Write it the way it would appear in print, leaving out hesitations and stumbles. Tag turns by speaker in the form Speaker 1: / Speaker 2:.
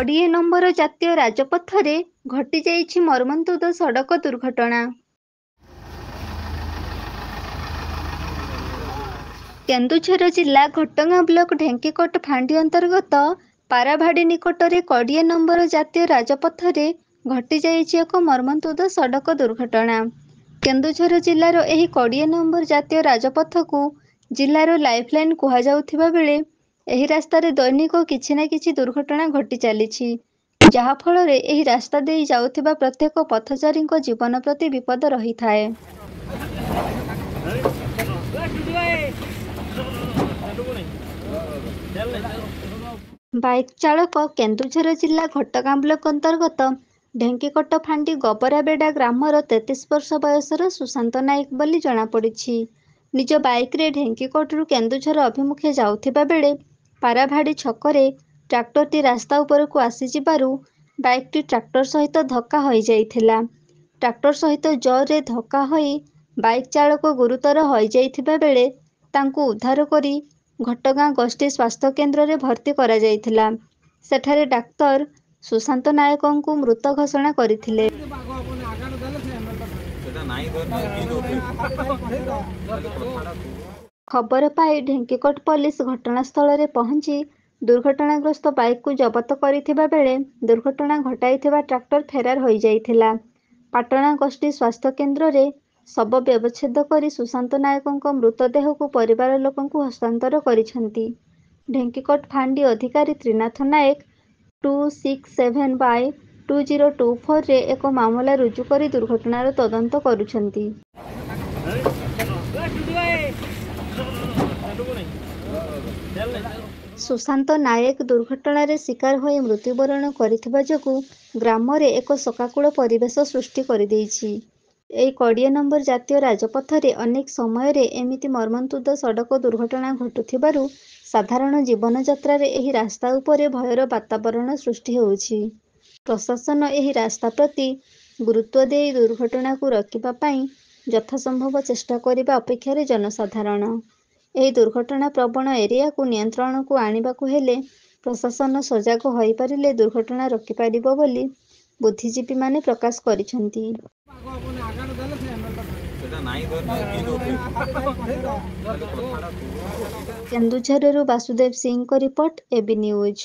Speaker 1: କୋଡ଼ିଏ ନମ୍ବର ଜାତୀୟ ରାଜପଥରେ ଘଟିଯାଇଛି ମର୍ମନ୍ତୁଦ ସଡ଼କ ଦୁର୍ଘଟଣା। କେନ୍ଦୁଝର ଜିଲ୍ଲା ଘଟଗାଁ ବ୍ଲକ ଢେଙ୍କିକୋଟ ଫାଣ୍ଡି ଅନ୍ତର୍ଗତ ପାରାଭାଡ଼ି ନିକଟରେ 20 ନମ୍ବର ଜାତୀୟ ରାଜପଥରେ ଘଟିଯାଇଛି ଏକ ମର୍ମନ୍ତୁଦ ସଡ଼କ ଦୁର୍ଘଟଣା। କେନ୍ଦୁଝର ଜିଲ୍ଲାର ଏହି 20 ନମ୍ବର ଜାତୀୟ ରାଜପଥକୁ ଜିଲ୍ଲାର ଲାଇଫଲାଇନ୍ କୁହାଯାଉଥିବା ବେଳେ ଏହି ରାସ୍ତାରେ ଦୈନିକ କିଛି ନା କିଛି ଦୁର୍ଘଟଣା ଘଟି ଚାଲିଛି, ଯାହାଫଳରେ ଏହି ରାସ୍ତା ଦେଇ ଯାଉଥିବା ପ୍ରତ୍ୟେକ ପଥଚାରୀଙ୍କ ଜୀବନ ପ୍ରତି ବିପଦ ରହିଥାଏ। ବାଇକ୍ ଚାଳକ କେନ୍ଦୁଝର ଜିଲ୍ଲା ଘଟଗାଁ ବ୍ଲକ ଅନ୍ତର୍ଗତ ଢେଙ୍କିକୋଟ ଫାଣ୍ଡି ଗୋବରାବେଡ଼ା ଗ୍ରାମର 33 ବର୍ଷ ବୟସର ସୁଶାନ୍ତ ନାୟକ ବୋଲି ଜଣାପଡ଼ିଛି। ନିଜ ବାଇକ୍ରେ ଢେଙ୍କିକୋଟରୁ କେନ୍ଦୁଝର ଅଭିମୁଖେ ଯାଉଥିବା ବେଳେ ପାରାଭାଡ଼ି ଛକରେ ଟ୍ରାକ୍ଟରଟି ରାସ୍ତା ଉପରକୁ ଆସିଯିବାରୁ ବାଇକ୍ଟି ଟ୍ରାକ୍ଟର ସହିତ ଧକ୍କା ହୋଇଯାଇଥିଲା। ଟ୍ରାକ୍ଟର ସହିତ ଜୋରରେ ଧକ୍କା ହୋଇ ବାଇକ୍ ଚାଳକ ଗୁରୁତର ହୋଇଯାଇଥିବା ବେଳେ ତାଙ୍କୁ ଉଦ୍ଧାର କରି ଘଟଗାଁ ଗୋଷ୍ଠୀ ସ୍ୱାସ୍ଥ୍ୟ କେନ୍ଦ୍ରରେ ଭର୍ତ୍ତି କରାଯାଇଥିଲା। ସେଠାରେ ଡାକ୍ତର ସୁଶାନ୍ତ ନାୟକଙ୍କୁ ମୃତ ଘୋଷଣା କରିଥିଲେ। ଖବର ପାଇ ଢେଙ୍କିକୋଟ ପୋଲିସ ଘଟଣାସ୍ଥଳରେ ପହଞ୍ଚି ଦୁର୍ଘଟଣାଗ୍ରସ୍ତ ବାଇକ୍କୁ ଜବତ କରିଥିବା ବେଳେ ଦୁର୍ଘଟଣା ଘଟାଇଥିବା ଟ୍ରାକ୍ଟର ଫେରାର ହୋଇଯାଇଥିଲା। ପାଟଣା ଗୋଷ୍ଠୀ ସ୍ୱାସ୍ଥ୍ୟ କେନ୍ଦ୍ରରେ ଶବ ବ୍ୟବଚ୍ଛେଦ କରି ସୁଶାନ୍ତ ନାୟକଙ୍କ ମୃତଦେହକୁ ପରିବାର ଲୋକଙ୍କୁ ହସ୍ତାନ୍ତର କରିଛନ୍ତି। ଢେଙ୍କିକୋଟ ଫାଣ୍ଡି ଅଧିକାରୀ ତ୍ରିନାଥ ନାୟକ 267/2024ରେ ଏକ ମାମଲା ରୁଜୁ କରି ଦୁର୍ଘଟଣାର ତଦନ୍ତ କରୁଛନ୍ତି। ସୁଶାନ୍ତ ନାୟକ ଦୁର୍ଘଟଣାରେ ଶିକାର ହୋଇ ମୃତ୍ୟୁବରଣ କରିଥିବା ଯୋଗୁଁ ଗ୍ରାମରେ ଏକ ଶୋକାକୁଳ ପରିବେଶ ସୃଷ୍ଟି କରିଦେଇଛି। ଏହି 20 ନମ୍ବର ଜାତୀୟ ରାଜପଥରେ ଅନେକ ସମୟରେ ଏମିତି ମର୍ମନ୍ତୁଦ ସଡ଼କ ଦୁର୍ଘଟଣା ଘଟୁଥିବାରୁ ସାଧାରଣ ଜୀବନଯାତ୍ରାରେ ଏହି ରାସ୍ତା ଉପରେ ଭୟର ବାତାବରଣ ସୃଷ୍ଟି ହେଉଛି। ପ୍ରଶାସନ ଏହି ରାସ୍ତା ପ୍ରତି ଗୁରୁତ୍ୱ ଦେଇ ଦୁର୍ଘଟଣାକୁ ରୋକିବା ପାଇଁ ଯଥାସମ୍ଭବ ଚେଷ୍ଟା କରିବା ଅପେକ୍ଷାରେ ଜନସାଧାରଣ ଏହି ଦୁର୍ଘଟଣା ପ୍ରବଣ ଏରିଆକୁ ନିୟନ୍ତ୍ରଣକୁ ଆଣିବାକୁ ହେଲେ ପ୍ରଶାସନ ସଜାଗ ହୋଇପାରିଲେ ଦୁର୍ଘଟଣା ରୋକିପାରିବ ବୋଲି ବୁଦ୍ଧିଜୀବୀମାନେ ପ୍ରକାଶ କରିଛନ୍ତି। କେନ୍ଦୁଝରରୁ ବାସୁଦେବ ସିଂଙ୍କ ରିପୋର୍ଟ, এবি ନ୍ୟୁଜ।